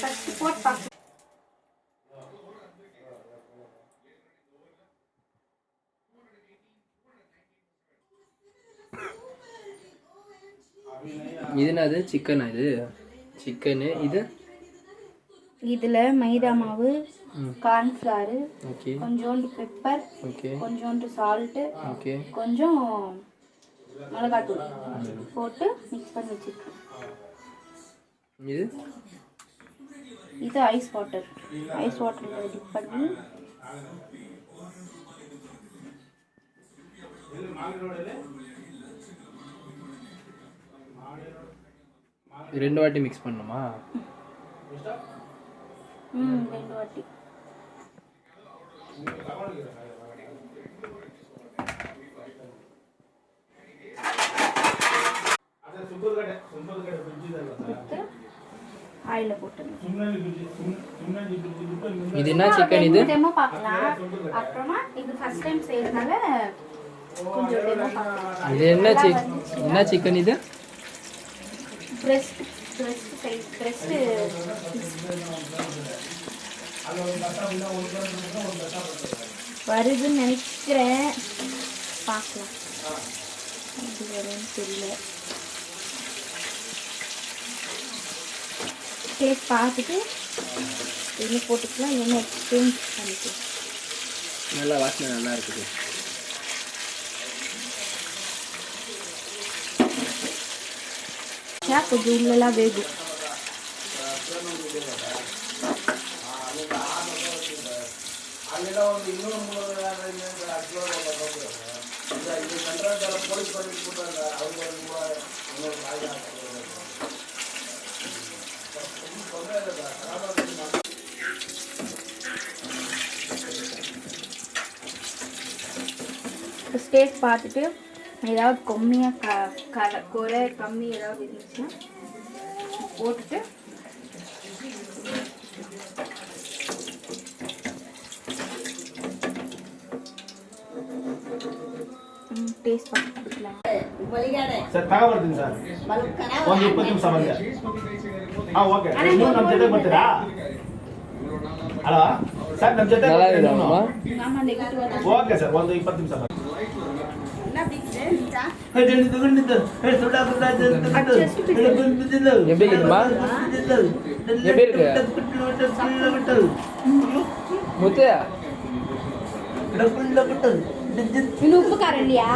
First boat பாக்க இது என்னது? சிக்கன். இது சிக்கனு. இது இதுல மைதா மாவு, கார்ன்ஃப்ளவர், ஓகே, கொஞ்சோண்டு பெப்பர், ஓகே, கொஞ்சோண்டு சால்ட், ஓகே, கொஞ்சம் மிளகாத்தூள் போட்டு மிக்ஸ் பண்ணி வச்சிருக்கேன். இது இது ஐஸ் வாட்டர். ஐஸ் வாட்டர்ல டிப் பண்ணி ரெண்டு வாட்டி மிக்ஸ் பண்ணணுமா? 2 வாட்டி. ஆயில போட்டு இது என்ன சிக்கன்? இது டெமோ பார்க்கலாம். அப்புறமா இது ஃபர்ஸ்ட் டைம் செய்யறதுனால கொஞ்சம் டெமோ பார்க்கலாம். இது என்ன சிக்கன்? இது பிரஸ்ட் பிரஸ்ட் வருதுன்னு நினைக்கிறேன். பார்க்கலாம் எப்படி வரும்னு தெரியல. டேஸ்ட் பார்த்துட்டு என்ன போட்டுக்கலாம், என்ன எக்ஸ்சேஞ்ச் பண்ணிக்கலாம். நல்லா வாசனை நல்லா இருக்குது. கொஞ்சம் உள்ளெல்லாம் வேகும். ஸ்டேட் பார்த்துட்டு ஏதாவது கம்மியாக குறை கம்மி ஏதாவது இருந்துச்சுன்னா போட்டுட்டு டேஸ்ட் பார்த்துக்கலாம். ಸರ್ ತಗೋಬರ್ತೀನಿ ಸರ್. ಒಂದು 20 ನಿಮಿಷ ಬಂದೆ. ಓಕೆ. ನೀವು ನಮ್ಮ ಜೊತೆ ಬರ್ತೀರಾ? ಹಲೋ ಸರ್, ನಮ್ಮ ಜೊತೆ ಓಕೆ ಸರ್, ಒಂದು 20 ನಿಮಿಷ ಬಂದೆ. உப்பு காரம் இல்லையா?